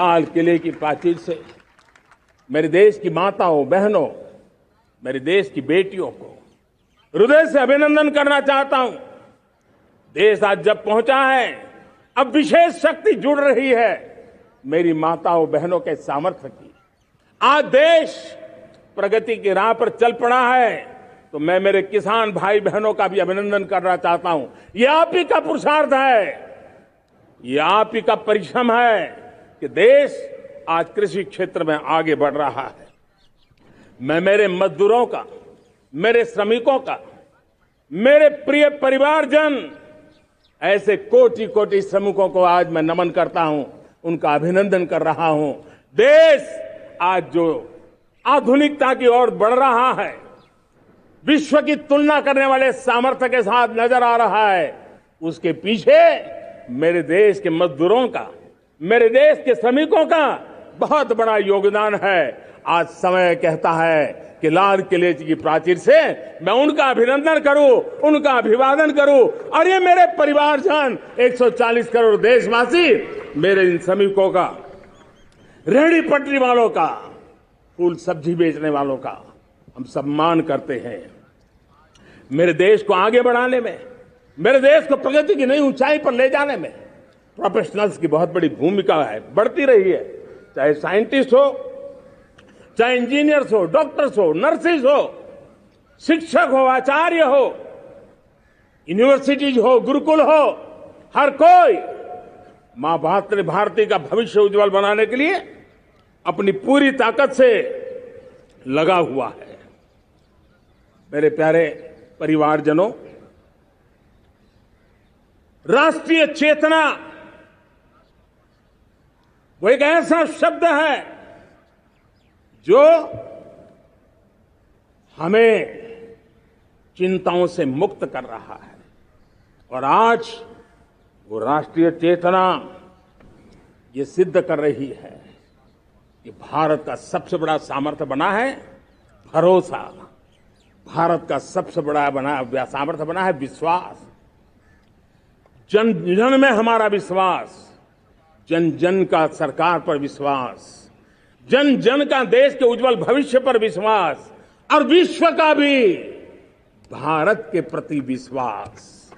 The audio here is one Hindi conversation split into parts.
लाल किले की प्राचीर से मेरे देश की माताओं बहनों, मेरे देश की बेटियों को हृदय से अभिनंदन करना चाहता हूं। देश आज जब पहुंचा है, अब विशेष शक्ति जुड़ रही है मेरी माताओं बहनों के सामर्थ्य की। आज देश प्रगति की राह पर चल पड़ा है, तो मैं मेरे किसान भाई बहनों का भी अभिनंदन करना चाहता हूं। ये आप ही का पुरुषार्थ है, ये आप ही का परिश्रम है कि देश आज कृषि क्षेत्र में आगे बढ़ रहा है। मैं मेरे मजदूरों का, मेरे श्रमिकों का, मेरे प्रिय परिवारजन, ऐसे कोटि कोटि श्रमिकों को आज मैं नमन करता हूं, उनका अभिनंदन कर रहा हूं। देश आज जो आधुनिकता की ओर बढ़ रहा है, विश्व की तुलना करने वाले सामर्थ्य के साथ नजर आ रहा है, उसके पीछे मेरे देश के मजदूरों का, मेरे देश के श्रमिकों का बहुत बड़ा योगदान है। आज समय कहता है कि लाल किले की प्राचीर से मैं उनका अभिनंदन करूं, उनका अभिवादन करूं। और ये मेरे परिवारजन 140 करोड़ देशवासी, मेरे इन श्रमिकों का, रेहड़ी पटरी वालों का, फूल सब्जी बेचने वालों का हम सम्मान करते हैं। मेरे देश को आगे बढ़ाने में, मेरे देश को प्रगति की नई ऊंचाई पर ले जाने में प्रोफेशनल्स की बहुत बड़ी भूमिका है, बढ़ती रही है। चाहे साइंटिस्ट हो, चाहे इंजीनियर्स हो, डॉक्टर्स हो, नर्सिस हो, शिक्षक हो, आचार्य हो, यूनिवर्सिटीज हो, गुरुकुल हो, हर कोई मां भारती का भविष्य उज्जवल बनाने के लिए अपनी पूरी ताकत से लगा हुआ है। मेरे प्यारे परिवारजनों, राष्ट्रीय चेतना वो एक ऐसा शब्द है जो हमें चिंताओं से मुक्त कर रहा है। और आज वो राष्ट्रीय चेतना ये सिद्ध कर रही है कि भारत का सबसे बड़ा सामर्थ्य बना है भरोसा, भारत का सबसे बड़ा सामर्थ्य बना है विश्वास। जन जन में हमारा विश्वास, जन जन का सरकार पर विश्वास, जन जन का देश के उज्जवल भविष्य पर विश्वास, और विश्व का भी भारत के प्रति विश्वास।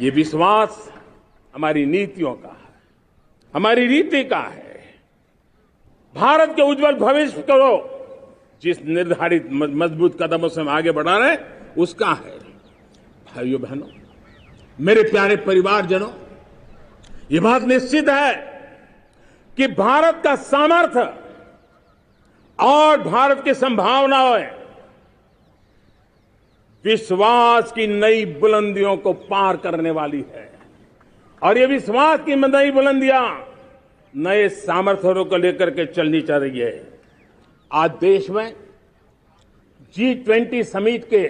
ये विश्वास हमारी नीतियों का है, हमारी रीति का है। भारत के उज्जवल भविष्य को जिस निर्धारित मजबूत कदमों से हम आगे बढ़ा रहे हैं, उसका है। भाइयों बहनों, मेरे प्यारे परिवारजनों, ये बात निश्चित है कि भारत का सामर्थ्य और भारत की संभावनाएं विश्वास की नई बुलंदियों को पार करने वाली है। और ये विश्वास की नई बुलंदियां नए सामर्थ्यों को लेकर के चलनी चल रही है। आज देश में G20 समिट के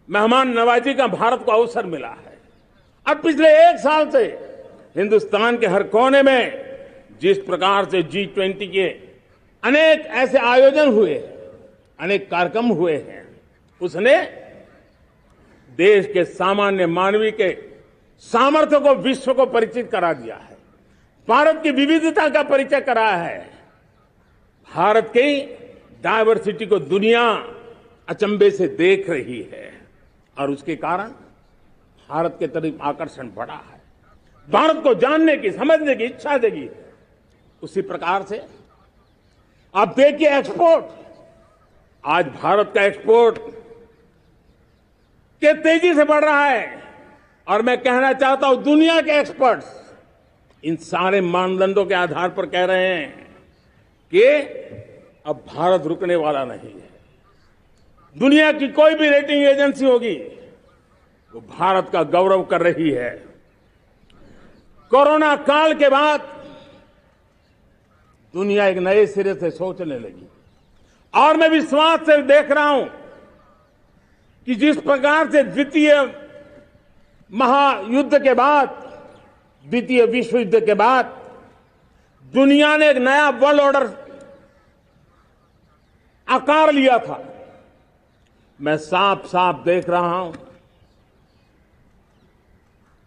मेहमान नवाजी का भारत को अवसर मिला है। अब पिछले एक साल से हिंदुस्तान के हर कोने में जिस प्रकार से G20 के अनेक ऐसे आयोजन हुए, अनेक कार्यक्रम हुए हैं, उसने देश के सामान्य मानवी के सामर्थ्य को विश्व को परिचित करा दिया है, भारत की विविधता का परिचय कराया है, भारत की डायवर्सिटी को दुनिया अचंभे से देख रही है। और उसके कारण भारत के तरफ आकर्षण बढ़ा है, भारत को जानने की, समझने की इच्छा जगी। उसी प्रकार से आप देखिए एक्सपोर्ट, आज भारत का एक्सपोर्ट के तेजी से बढ़ रहा है। और मैं कहना चाहता हूं, दुनिया के एक्सपर्ट्स इन सारे मानदंडों के आधार पर कह रहे हैं कि अब भारत रुकने वाला नहीं है। दुनिया की कोई भी रेटिंग एजेंसी होगी, वो भारत का गौरव कर रही है। कोरोना काल के बाद दुनिया एक नए सिरे से सोचने लगी। और मैं विश्वास से देख रहा हूं कि जिस प्रकार से द्वितीय महायुद्ध के बाद, द्वितीय विश्व युद्ध के बाद दुनिया ने एक नया वर्ल्ड ऑर्डर आकार लिया था, मैं साफ साफ देख रहा हूं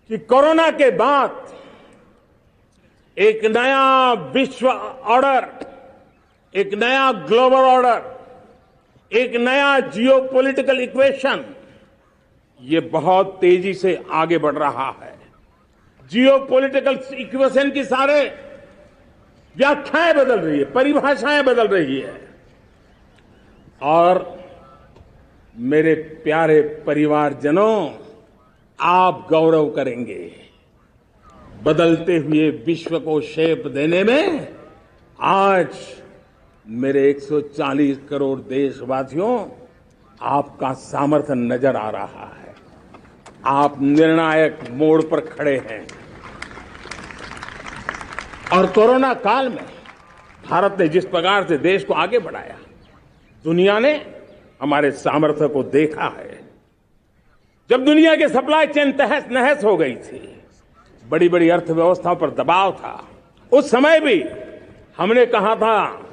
कि कोरोना के बाद एक नया विश्व ऑर्डर, एक नया ग्लोबल ऑर्डर, एक नया जियोपॉलिटिकल इक्वेशन, ये बहुत तेजी से आगे बढ़ रहा है। जियोपॉलिटिकल इक्वेशन की सारे व्याख्याएं बदल रही है, परिभाषाएं बदल रही है। और मेरे प्यारे परिवारजनों, आप गौरव करेंगे। बदलते हुए विश्व को शेप देने में आज मेरे 140 करोड़ देशवासियों, आपका सामर्थ्य नजर आ रहा है। आप निर्णायक मोड़ पर खड़े हैं। और कोरोना काल में भारत ने जिस प्रकार से देश को आगे बढ़ाया, दुनिया ने हमारे सामर्थ्य को देखा है। जब दुनिया के सप्लाई चेन तहस नहस हो गई थी, बड़ी बड़ी अर्थव्यवस्थाओं पर दबाव था, उस समय भी हमने कहा था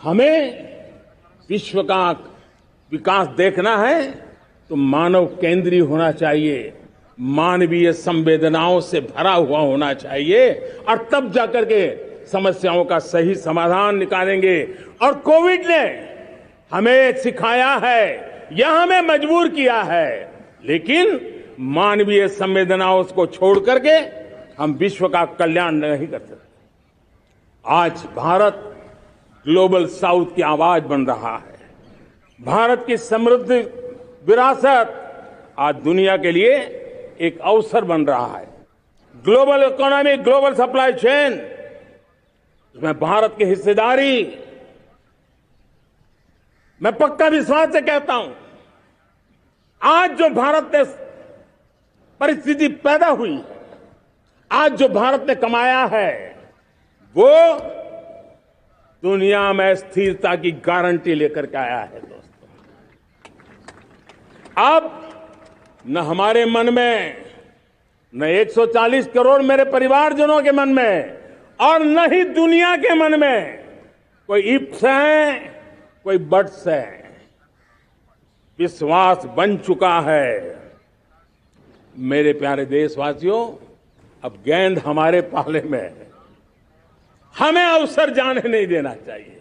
हमें विश्व का विकास देखना है तो मानव केंद्रीय होना चाहिए, मानवीय संवेदनाओं से भरा हुआ होना चाहिए, और तब जाकर के समस्याओं का सही समाधान निकालेंगे। और कोविड ने हमें सिखाया है या हमें मजबूर किया है, लेकिन मानवीय संवेदनाओं को छोड़ करके हम विश्व का कल्याण नहीं कर सकते। आज भारत ग्लोबल साउथ की आवाज बन रहा है। भारत की समृद्ध विरासत आज दुनिया के लिए एक अवसर बन रहा है। Global economy, global supply chain, इसमें भारत की हिस्सेदारी, मैं पक्का विश्वास से कहता हूं, आज जो भारत ने परिस्थिति पैदा हुई है, आज जो भारत ने कमाया है, वो दुनिया में स्थिरता की गारंटी लेकर के आया है। दोस्तों, अब न हमारे मन में, न 140 करोड़ मेरे परिवारजनों के मन में, और न ही दुनिया के मन में कोई इफ्स है, कोई बट्स है। विश्वास बन चुका है। मेरे प्यारे देशवासियों, अब गेंद हमारे पाले में है। हमें अवसर जाने नहीं देना चाहिए,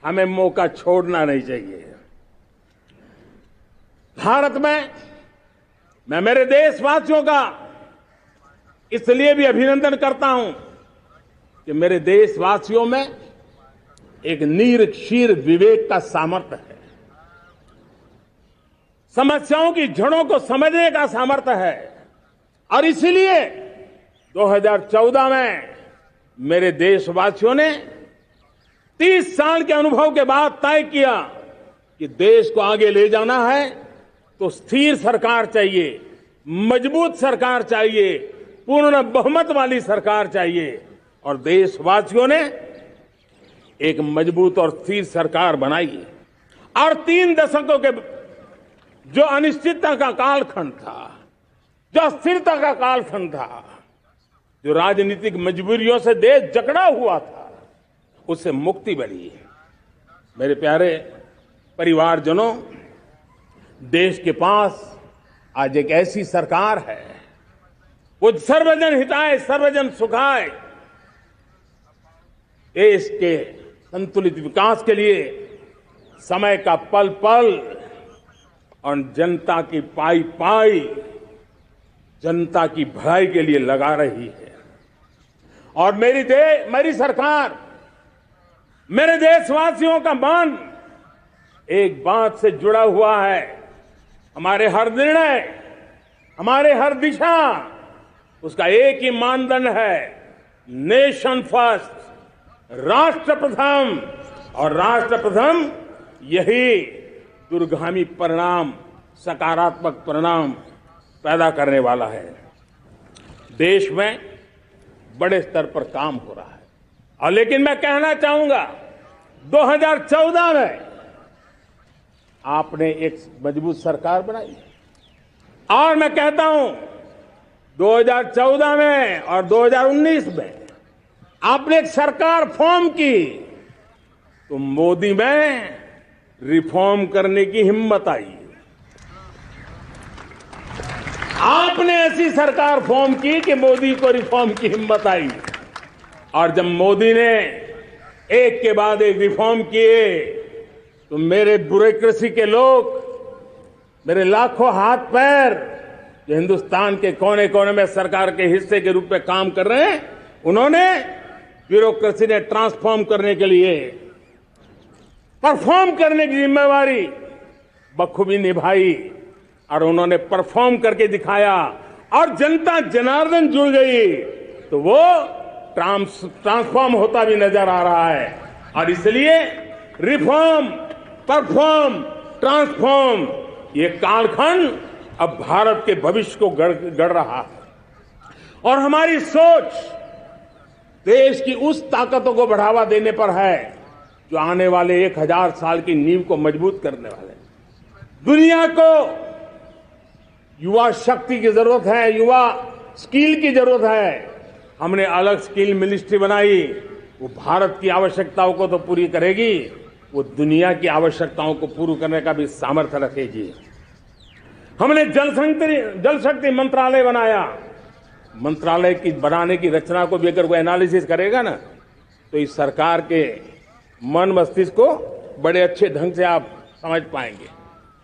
हमें मौका छोड़ना नहीं चाहिए। भारत में मैं मेरे देशवासियों का इसलिए भी अभिनंदन करता हूं कि मेरे देशवासियों में एक नीर-क्षीर विवेक का सामर्थ्य है, समस्याओं की जड़ों को समझने का सामर्थ्य है। और इसलिए 2014 में मेरे देशवासियों ने 30 साल के अनुभव के बाद तय किया कि देश को आगे ले जाना है तो स्थिर सरकार चाहिए, मजबूत सरकार चाहिए, पूर्ण बहुमत वाली सरकार चाहिए। और देशवासियों ने एक मजबूत और स्थिर सरकार बनाई। और 3 दशकों के जो अनिश्चितता का कालखंड था, जो अस्थिरता का कालखंड था, जो राजनीतिक मजबूरियों से देश जकड़ा हुआ था, उससे मुक्ति मिली। मेरे प्यारे परिवारजनों, देश के पास आज एक ऐसी सरकार है, वो सर्वजन हिताय सर्वजन सुखाय, देश के संतुलित विकास के लिए समय का पल पल और जनता की पाई पाई, जनता की भलाई के लिए लगा रही है। और मेरी सरकार, मेरे देशवासियों का मन एक बात से जुड़ा हुआ है। हमारे हर निर्णय, हमारे हर दिशा, उसका एक ही मानदंड है, नेशन फर्स्ट, राष्ट्र प्रथम। और राष्ट्र प्रथम यही दूरगामी परिणाम, सकारात्मक परिणाम पैदा करने वाला है। देश में बड़े स्तर पर काम हो रहा है। और लेकिन मैं कहना चाहूंगा, 2014 में आपने एक मजबूत सरकार बनाई, और मैं कहता हूं 2014 में और 2019 में आपने एक सरकार फॉर्म की, तो मोदी में रिफॉर्म करने की हिम्मत आई। आपने ऐसी सरकार फॉर्म की कि मोदी को रिफॉर्म की हिम्मत आई। और जब मोदी ने एक के बाद एक रिफॉर्म किए तो मेरे ब्यूरोक्रेसी के लोग, मेरे लाखों हाथ पैर जो हिंदुस्तान के कोने कोने में सरकार के हिस्से के रूप में काम कर रहे हैं, उन्होंने ब्यूरोक्रेसी ने ट्रांसफॉर्म करने के लिए परफॉर्म करने की जिम्मेवारी बखूबी निभाई और उन्होंने परफॉर्म करके दिखाया और जनता जनार्दन जुड़ गई तो वो ट्रांसफॉर्म होता भी नजर आ रहा है। और इसलिए रिफॉर्म, परफॉर्म, ट्रांसफॉर्म, ये कालखंड अब भारत के भविष्य को गढ़ रहा है और हमारी सोच देश की उस ताकतों को बढ़ावा देने पर है जो आने वाले 1000 साल की नींव को मजबूत करने वाले हैं। दुनिया को युवा शक्ति की जरूरत है, युवा स्किल की जरूरत है। हमने अलग स्किल मिनिस्ट्री बनाई, वो भारत की आवश्यकताओं को तो पूरी करेगी, वो दुनिया की आवश्यकताओं को पूरी करने का भी सामर्थ्य रखेगी। हमने जल शक्ति मंत्रालय बनाया। मंत्रालय की बनाने की रचना को भी अगर कोई एनालिसिस करेगा ना तो इस सरकार के मन मस्तिष्क को बड़े अच्छे ढंग से आप समझ पाएंगे।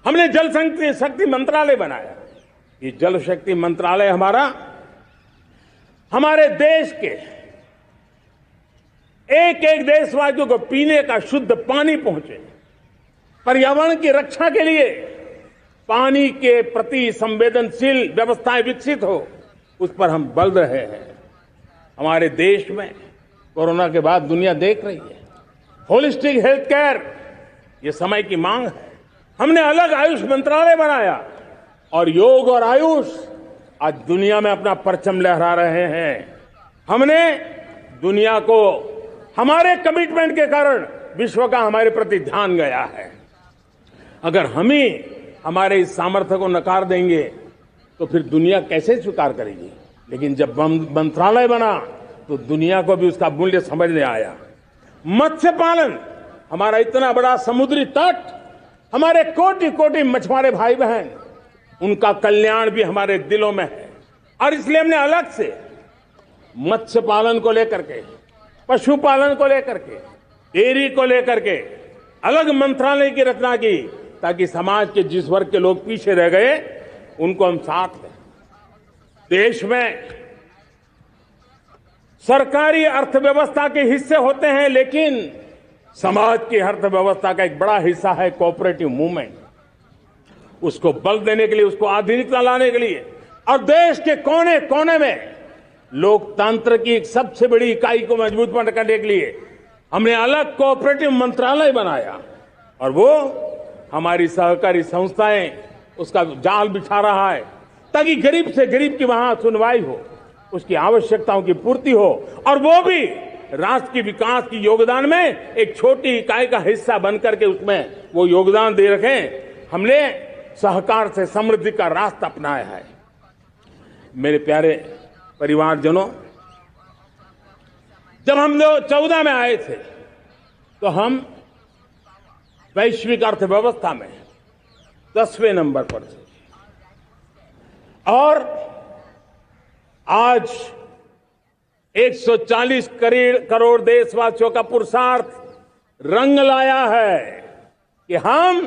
हमने जल शक्ति मंत्रालय बनाया। ये जल शक्ति मंत्रालय हमारे देश के एक एक देशवासियों को पीने का शुद्ध पानी पहुंचे, पर्यावरण की रक्षा के लिए पानी के प्रति संवेदनशील व्यवस्थाएं विकसित हो, उस पर हम बल रहे हैं। हमारे देश में कोरोना के बाद दुनिया देख रही है होलिस्टिक हेल्थ केयर, ये समय की मांग है। हमने अलग आयुष मंत्रालय बनाया और योग और आयुष आज दुनिया में अपना परचम लहरा रहे हैं। हमने दुनिया को हमारे कमिटमेंट के कारण विश्व का हमारे प्रति ध्यान गया है। अगर हम ही हमारे इस सामर्थ्य को नकार देंगे तो फिर दुनिया कैसे स्वीकार करेगी। लेकिन जब मंत्रालय बना तो दुनिया को भी उसका मूल्य समझने आया। मत्स्य पालन, हमारा इतना बड़ा समुद्री तट, हमारे कोटि कोटि मछुआरे भाई बहन, उनका कल्याण भी हमारे दिलों में है। और इसलिए हमने अलग से मत्स्य पालन को लेकर के, पशुपालन को लेकर के, डेयरी को लेकर के अलग मंत्रालय की रचना की, ताकि समाज के जिस वर्ग के लोग पीछे रह गए उनको हम साथ लें। देश में सरकारी अर्थव्यवस्था के हिस्से होते हैं, लेकिन समाज की अर्थव्यवस्था का एक बड़ा हिस्सा है कोऑपरेटिव मूवमेंट। उसको बल देने के लिए, उसको आधुनिकता लाने के लिए और देश के कोने कोने में लोकतंत्र की एक सबसे बड़ी इकाई को मजबूत करने के लिए हमने अलग कोऑपरेटिव मंत्रालय बनाया और वो हमारी सहकारी संस्थाएं उसका जाल बिछा रहा है ताकि गरीब से गरीब की वहां सुनवाई हो, उसकी आवश्यकताओं की पूर्ति हो और वो भी राष्ट्र के विकास की योगदान में एक छोटी इकाई का हिस्सा बनकर के उसमें वो योगदान दे रखें। हमने सहकार से समृद्धि का रास्ता अपनाया है। मेरे प्यारे परिवारजनों, जब हम लोग 14 में आए थे तो हम वैश्विक अर्थव्यवस्था में 10वें नंबर पर थे और आज 140 करोड़ देशवासियों का पुरुषार्थ रंग लाया है कि हम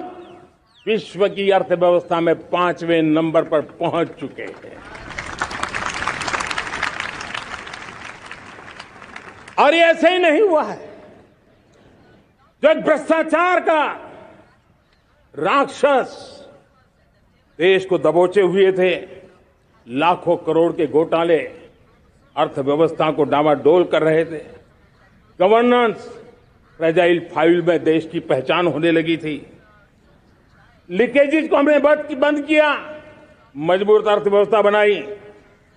विश्व की अर्थव्यवस्था में 5वें नंबर पर पहुंच चुके हैं। और ये ऐसे ही नहीं हुआ है। जो एक भ्रष्टाचार का राक्षस देश को दबोचे हुए थे, लाखों करोड़ के घोटाले अर्थव्यवस्था को डामाडोल कर रहे थे, गवर्नेंस फ्रेजाइल फाइल में देश की पहचान होने लगी थी, लीकेजेस को हमने बंद किया, मजबूत अर्थव्यवस्था बनाई,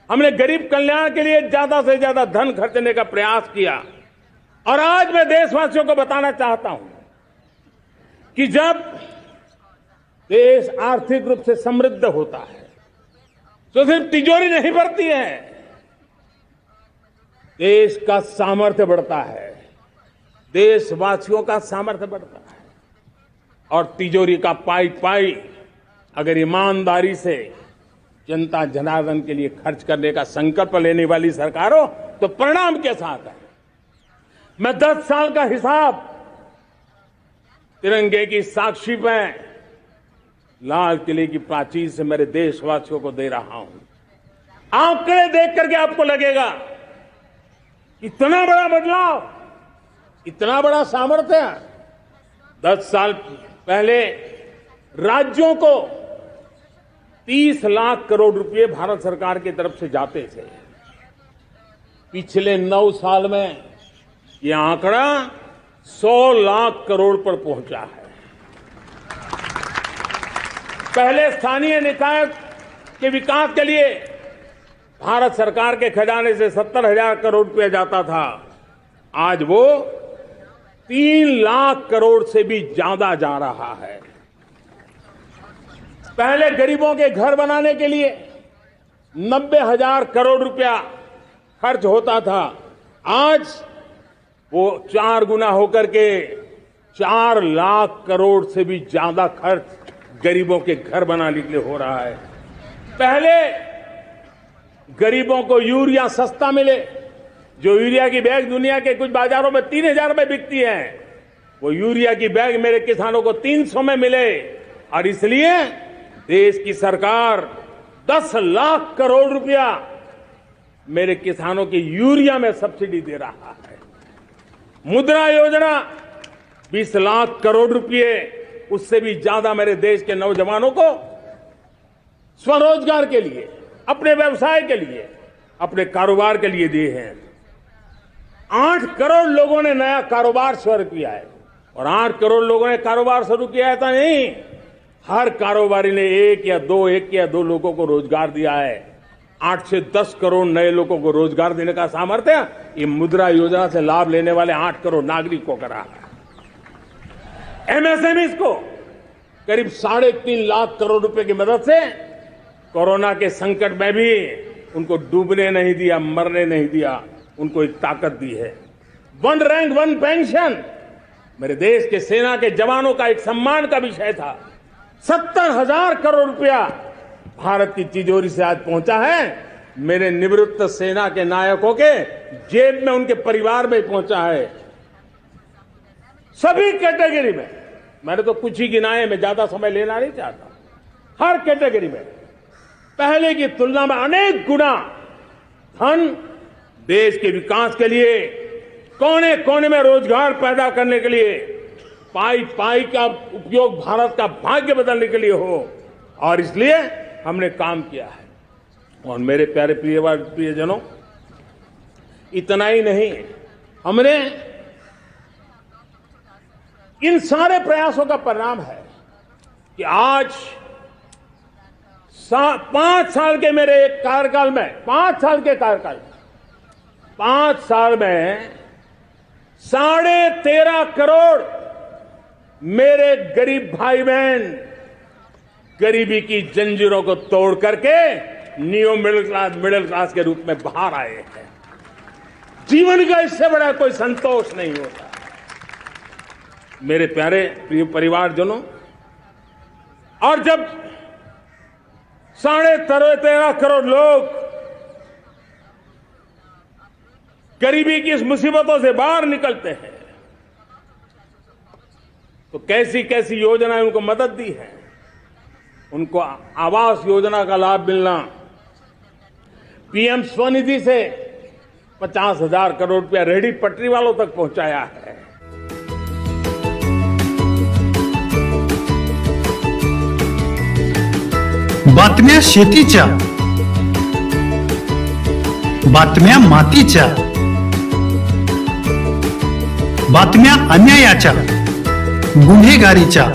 हमने गरीब कल्याण के लिए ज्यादा से ज्यादा धन खर्चने का प्रयास किया। और आज मैं देशवासियों को बताना चाहता हूं कि जब देश आर्थिक रूप से समृद्ध होता है तो सिर्फ तिजोरी नहीं भरती है, देश का सामर्थ्य बढ़ता है, देशवासियों का सामर्थ्य बढ़ता है। और तिजोरी का पाई पाई अगर ईमानदारी से जनता जनार्दन के लिए खर्च करने का संकल्प लेने वाली सरकार हो तो परिणाम के साथ है मैं 10 साल का हिसाब तिरंगे की साक्षी में लाल किले की प्राचीर से मेरे देशवासियों को दे रहा हूं। आंकड़े देख करके आपको लगेगा इतना बड़ा बदलाव, इतना बड़ा सामर्थ्य। 10 साल पहले राज्यों को 30 लाख करोड़ रुपए भारत सरकार की तरफ से जाते थे। पिछले 9 साल में यह आंकड़ा 100 लाख करोड़ पर पहुंचा है। पहले स्थानीय निकाय के विकास के लिए भारत सरकार के खजाने से 70,000 करोड़ रुपया जाता था, आज वो 3 लाख करोड़ से भी ज्यादा जा रहा है। पहले गरीबों के घर बनाने के लिए 90,000 करोड़ रुपया खर्च होता था, आज वो 4 गुना होकर के 4 लाख करोड़ से भी ज्यादा खर्च गरीबों के घर बनाने के लिए हो रहा है। पहले गरीबों को यूरिया सस्ता मिले, जो यूरिया की बैग दुनिया के कुछ बाजारों में 3,000 में बिकती है, वो यूरिया की बैग मेरे किसानों को 300 में मिले। और इसलिए देश की सरकार 10 लाख करोड़ रुपया मेरे किसानों की यूरिया में सब्सिडी दे रहा है। मुद्रा योजना 20 लाख करोड़ रुपए, उससे भी ज्यादा मेरे देश के नौजवानों को स्वरोजगार के लिए, अपने व्यवसाय के लिए, अपने कारोबार के लिए दिए हैं। 8 करोड़ लोगों ने नया कारोबार शुरू किया है, और 8 करोड़ लोगों ने कारोबार शुरू किया है तो नहीं, हर कारोबारी ने एक या दो लोगों को रोजगार दिया है। 8 से 10 करोड़ नए लोगों को रोजगार देने का सामर्थ्य ये मुद्रा योजना से लाभ लेने वाले 8 करोड़ नागरिकों को करा है। एमएसएमई को करीब 3.5 लाख करोड़ रुपए की मदद से कोरोना के संकट में भी उनको डूबने नहीं दिया, मरने नहीं दिया, उनको एक ताकत दी है। 1 रैंक 1 पेंशन मेरे देश के सेना के जवानों का एक सम्मान का विषय था। 70,000 करोड़ रुपया भारत की तिजोरी से आज पहुंचा है, मेरे निवृत्त सेना के नायकों के जेब में, उनके परिवार में पहुंचा है। सभी कैटेगरी में, मैंने तो कुछ ही गिनाए, मैं ज्यादा समय लेना नहीं चाहता। हर कैटेगरी में पहले की तुलना में अनेक गुना धन देश के विकास के लिए, कोने कोने में रोजगार पैदा करने के लिए, पाई पाई का उपयोग भारत का भाग्य बदलने के लिए हो, और इसलिए हमने काम किया है। और मेरे प्यारे प्रियजनों, इतना ही नहीं, हमने इन सारे प्रयासों का परिणाम है कि आज 5 साल के मेरे कार्यकाल में, 5 साल के कार्यकाल में, 5 साल में 13.5 करोड़ मेरे गरीब भाई बहन गरीबी की जंजीरों को तोड़ करके न्यू मिडिल क्लास के रूप में बाहर आए हैं। जीवन का इससे बड़ा कोई संतोष नहीं होता। मेरे प्यारे प्रिय परिवारजनों, और जब 13.5 करोड़ लोग गरीबी की इस मुसीबतों से बाहर निकलते हैं, तो कैसी कैसी योजनाएं उनको मदद दी है। उनको आवास योजना का लाभ मिलना, पीएम स्वनिधि से 50,000 करोड़ रुपया रेहड़ी पटरी वालों तक पहुंचाया है। बातम्या शेतीच्या, बातम्या मातीच्या, बातम्या अन्यायाच्या, गुन्हेगारीच्या,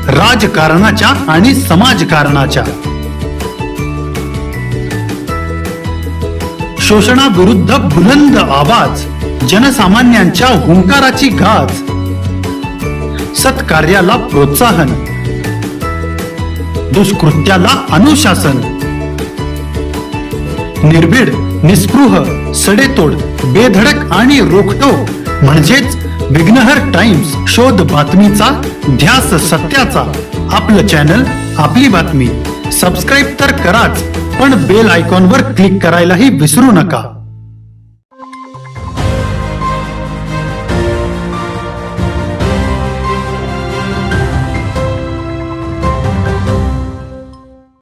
राजकारणाच्या आणि समाजकारणाच्या, शोषणाविरुद्ध बुलंद आवाज, जनसामान्यांच्या हुंकाराची गाज, सत्कार्याला प्रोत्साहन, दुष्कृत्याला अनुशासन, निर्भीड, निस्पृह, सडेतोड, बेधडक आणि रोखटोक म्हणजेच विघ्नहर टाइम्स, शोध बातमीचा, ध्यास सत्याचा, आपलं चॅनल, आपली बातमी, सबस्क्राईब तर कराच, पण बेल आयकॉनवर क्लिक करायलाही विसरू नका.